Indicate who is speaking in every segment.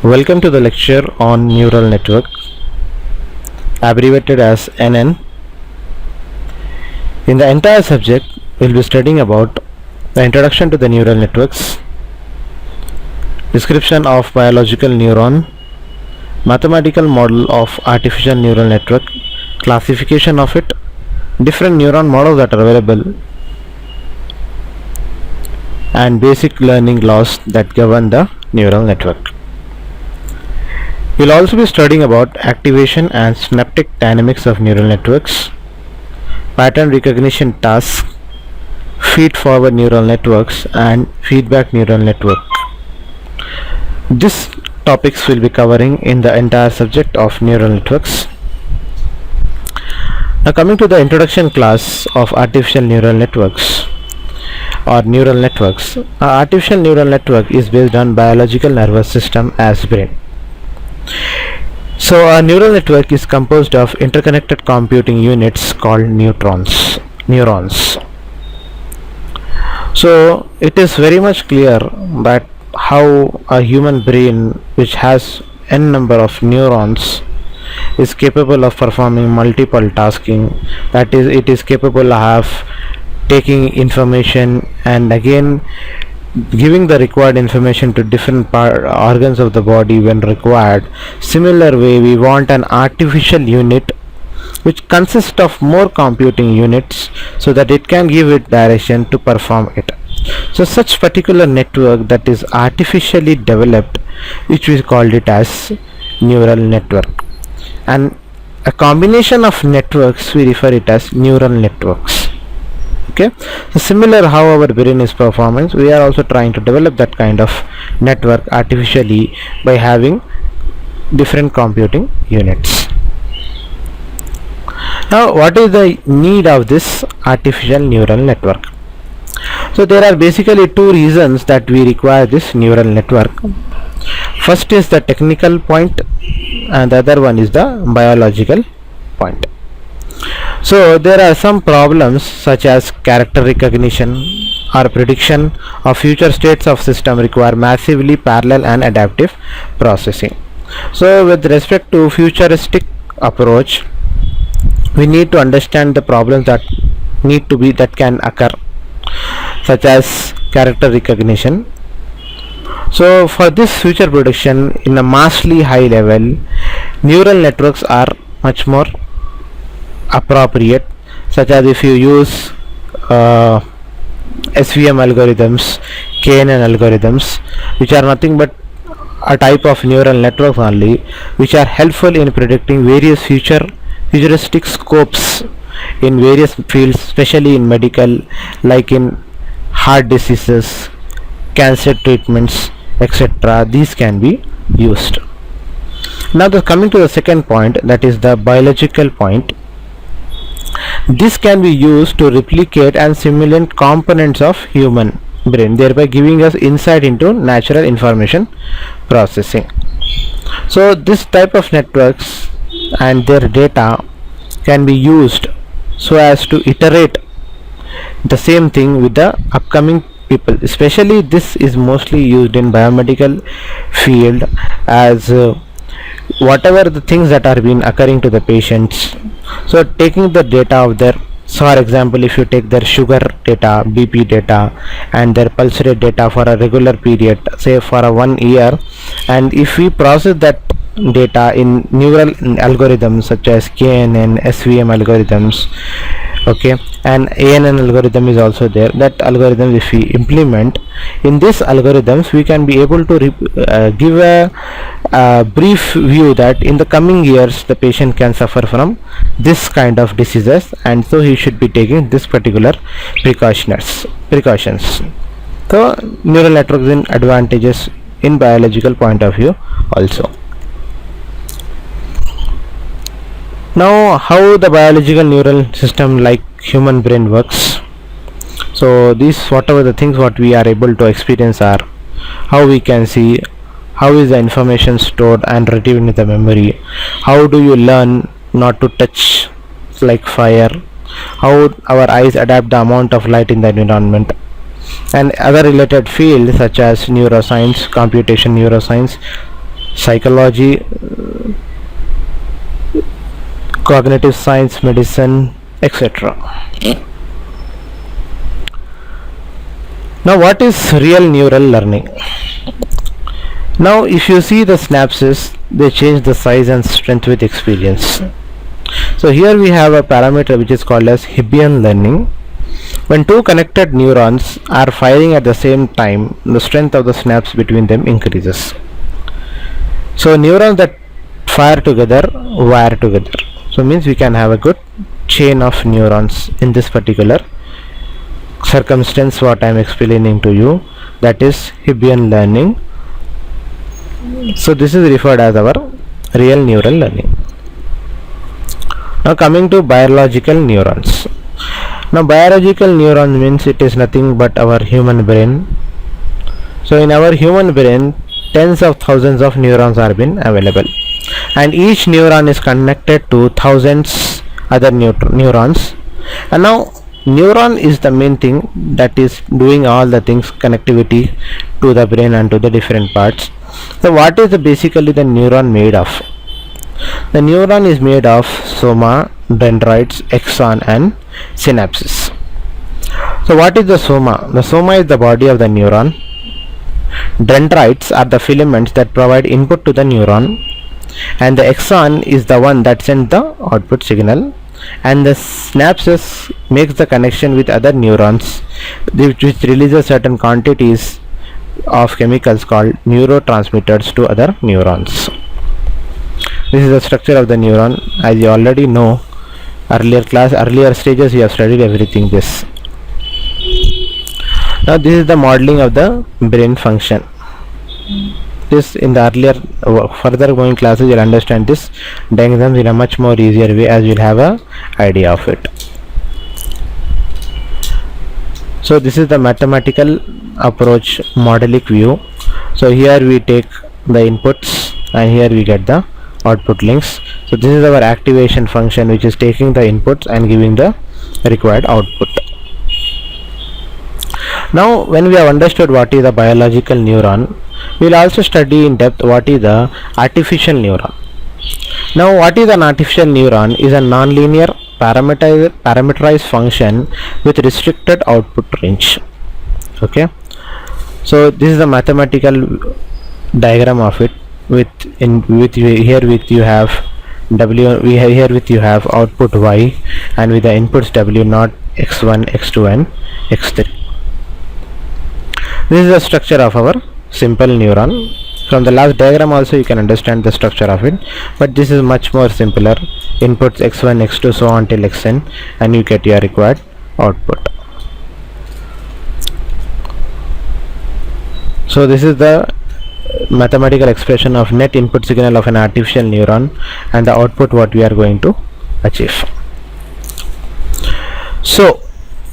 Speaker 1: Welcome to the lecture on neural network, abbreviated as NN. In the entire subject, we'll be studying about the introduction to the neural networks, description of biological neuron, mathematical model of artificial neural network, classification of it, different neuron models that are available, and basic learning laws that govern the neural network. We'll also be studying about activation and synaptic dynamics of neural networks, pattern recognition tasks, feed-forward neural networks, and feedback neural network. These topics will be covering in the entire subject of neural networks. Now coming to the introduction class of artificial neural networks or neural networks. An artificial neural network is based on biological nervous system as brain. So a neural network is composed of interconnected computing units called neurons. So it is very much clear that how a human brain, which has n number of neurons, is capable of performing multiple tasking. That is, it is capable of taking information and again giving the required information to different organs of the body when required. Similar way, we want an artificial unit which consists of more computing units so that it can give it direction to perform it. So such particular network that is artificially developed, which we called it as neural network, and a combination of networks we refer it as neural networks. Okay, so similar how our brain is performing, we are also trying to develop that kind of network artificially by having different computing units. Now what is the need of this artificial neural network? So there are basically two reasons that we require this neural network. First is the technical point and the other one is the biological point. So there are some problems such as character recognition or prediction of future states of system require massively parallel and adaptive processing. So with respect to futuristic approach, we need to understand the problems that can occur, such as character recognition. So for this future prediction in a massively high level, neural networks are much more appropriate, such as if you use SVM algorithms, KNN algorithms, which are nothing but a type of neural network only, which are helpful in predicting various futuristic scopes in various fields, especially in medical, like in heart diseases, cancer treatments, etc. These can be used. Now coming to the second point, that is the biological point. This can be used to replicate and simulate components of human brain, thereby giving us insight into natural information processing. So this type of networks and their data can be used so as to iterate the same thing with the upcoming people. Especially this is mostly used in biomedical field, as whatever the things that are been occurring to the patients, so taking the data of their, so for example, if you take their sugar data, BP data, and their pulse rate data for a regular period, say for a 1 year, and if we process that data in neural algorithms such as KNN, SVM algorithms, okay, and ANN algorithm is also there. That algorithm, if we implement in this algorithms, we can be able to give a brief view that in the coming years the patient can suffer from this kind of diseases, and so he should be taking this particular precautions. So neural networks in advantages in biological point of view also. Now how the biological neural system like human brain works. So these, whatever the things what we are able to experience, are how we can see how is the information stored and retrieved in the memory, how do you learn not to touch like fire, how our eyes adapt the amount of light in the environment, and other related fields such as neuroscience, computation neuroscience, psychology, cognitive science, medicine, etc. Now what is real neural learning? Now if you see the synapses, they change the size and strength with experience. So here we have a parameter which is called as Hebbian learning. When two connected neurons are firing at the same time, the strength of the synapse between them increases. So neurons that fire together wire together. So means we can have a good chain of neurons in this particular circumstance what I am explaining to you, that is Hebbian learning. So this is referred as our real neural learning. Now coming to biological neurons. Now biological neurons means it is nothing but our human brain. So in our human brain, tens of thousands of neurons are been available, and each neuron is connected to thousands other neurons. And now neuron is the main thing that is doing all the things, connectivity to the brain and to the different parts. So what is basically the neuron made of? The neuron is made of soma, dendrites, axon and synapses. So what is the soma? The soma is the body of the neuron. Dendrites are the filaments that provide input to the neuron, and the axon is the one that sends the output signal, and the synapses makes the connection with other neurons which releases certain quantities of chemicals called neurotransmitters to other neurons. This is the structure of the neuron. As you already know, earlier stages you have studied everything this. Now this is the modeling of the brain function. This in the earlier further going classes you'll understand this diagrams in a much more easier way, as you'll have a idea of it. So this is the mathematical approach modelic view. So here we take the inputs and here we get the output links. So this is our activation function which is taking the inputs and giving the required output. Now when we have understood what is the biological neuron, we will also study in depth what is the artificial neuron. Now what is an artificial neuron? Is a nonlinear parameterized function with restricted output range. Okay, so this is a mathematical diagram of it. Here you have output y, and with the inputs w0, x1, x2 and x3. This is the structure of our simple neuron. From the last diagram also you can understand the structure of it, but this is much more simpler. Inputs x1, x2 so on till xn, and you get your required output. So this is the mathematical expression of net input signal of an artificial neuron and the output what we are going to achieve. So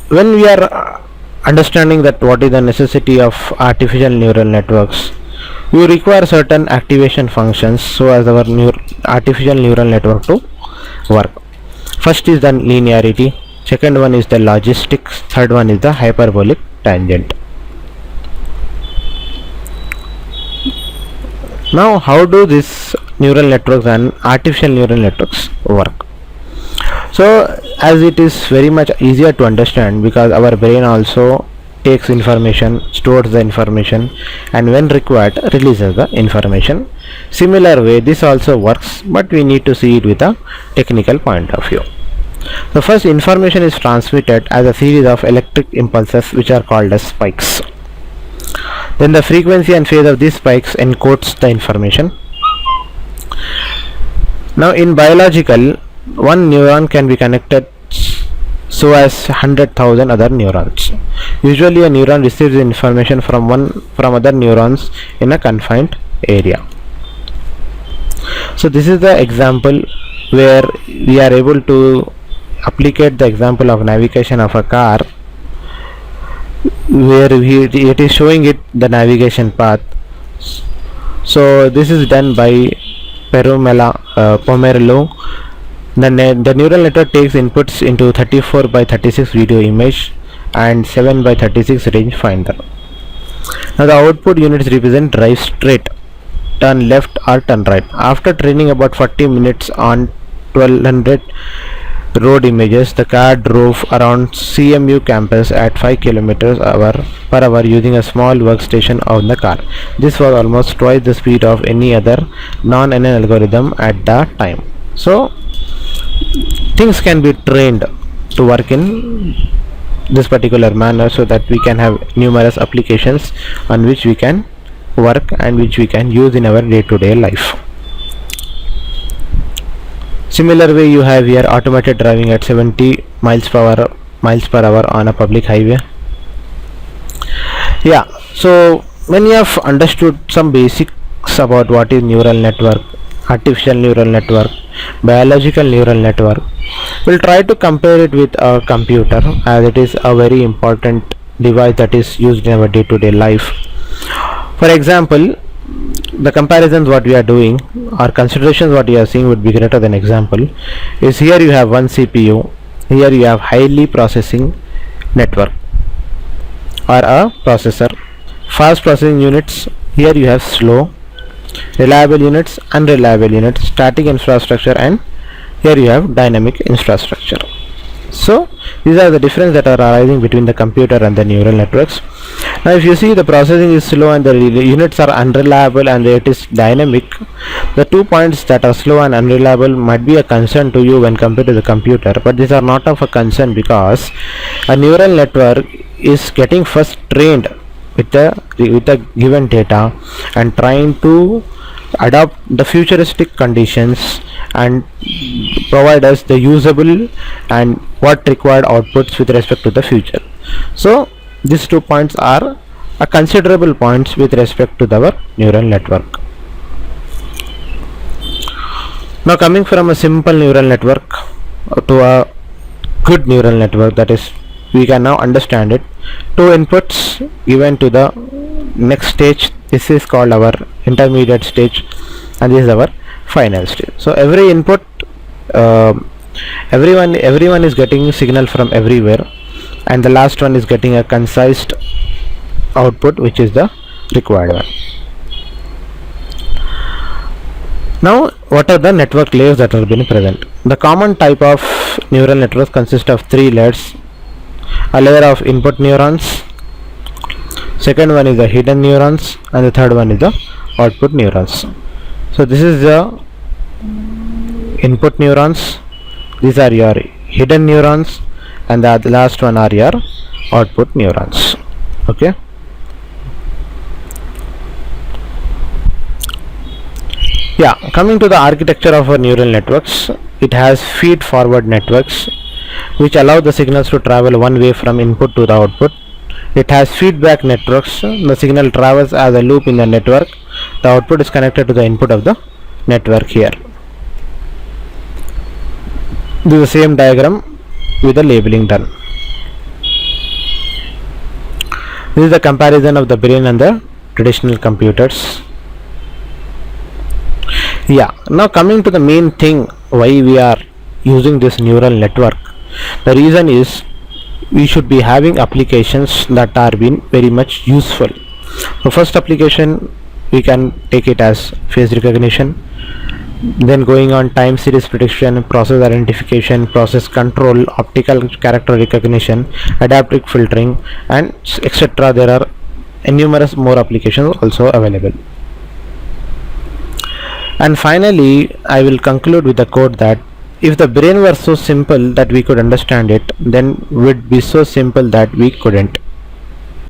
Speaker 1: when we are understanding that what is the necessity of artificial neural networks, you require certain activation functions so as our artificial neural network to work. First is the linearity, second one is the logistics, third one is the hyperbolic tangent. Now how do these neural networks and artificial neural networks work? So as it is very much easier to understand, because our brain also takes information, stores the information, and when required releases the information. Similar way this also works, but we need to see it with a technical point of view. The first information is transmitted as a series of electric impulses which are called as spikes. Then the frequency and phase of these spikes encodes the information. Now in biological, one neuron can be connected so as 100,000 other neurons. Usually a neuron receives information from other neurons in a confined area. So this is the example where we are able to applicate the example of navigation of a car, where it is showing it the navigation path. So this is done by Pomerleau. The neural network takes inputs into 34 by 36 video image and 7 by 36 range finder. Now the output units represent drive state. turn left or turn right. After training about 40 minutes on 1200 road images, the car drove around CMU campus at 5 kilometers per hour using a small workstation on the car. This was almost twice the speed of any other non-NN algorithm at the time. So things can be trained to work in this particular manner, so that we can have numerous applications on which we can work and which we can use in our day-to-day life. Similar way, you have here automated driving at 70 miles per hour on a public highway. Yeah, so when you have understood some basics about what is neural network, artificial neural network, biological neural network, we'll try to compare it with a computer, as it is a very important device that is used in our day-to-day life. For example, the comparisons what we are doing or considerations what you are seeing would be greater than example is here you have one CPU, here you have highly processing network or a processor, fast processing units, here you have slow, reliable units, unreliable units, static infrastructure, and here you have dynamic infrastructure. So these are the differences that are arising between the computer and the neural networks. Now if you see the processing is slow and the units are unreliable and it is dynamic, the 2 points that are slow and unreliable might be a concern to you when compared to the computer, but these are not of a concern because a neural network is getting first trained with the given data and trying to adopt the futuristic conditions and provide us the usable and what required outputs with respect to the future. So these 2 points are a considerable points with respect to our neural network. Now coming from a simple neural network to a good neural network, that is we can now understand it. 2 inputs given to the next stage, this is called our intermediate stage and this is our final stage. So every input, everyone is getting signal from everywhere, and the last one is getting a concise output which is the required one. Now what are the network layers that are being present? The common type of neural networks consist of 3 layers. A layer of input neurons, second one is the hidden neurons, and the third one is the output neurons. So this is the input neurons, these are your hidden neurons, and the last one are your output neurons. Okay, yeah, coming to the architecture of our neural networks, it has feed forward networks which allow the signals to travel one way from input to the output. It has feedback networks, the signal travels as a loop in the network, the output is connected to the input of the network here. This is the same diagram with the labeling done. This is the comparison of the brain and the traditional computers. Yeah, now coming to the main thing why we are using this neural network. The reason is we should be having applications that are being very much useful. The first application we can take it as face recognition, then going on time series prediction, process identification, process control, optical character recognition, adaptive filtering, and etc. There are numerous more applications also available. And finally I will conclude with the quote that if the brain were so simple that we could understand it, then it would be so simple that we couldn't.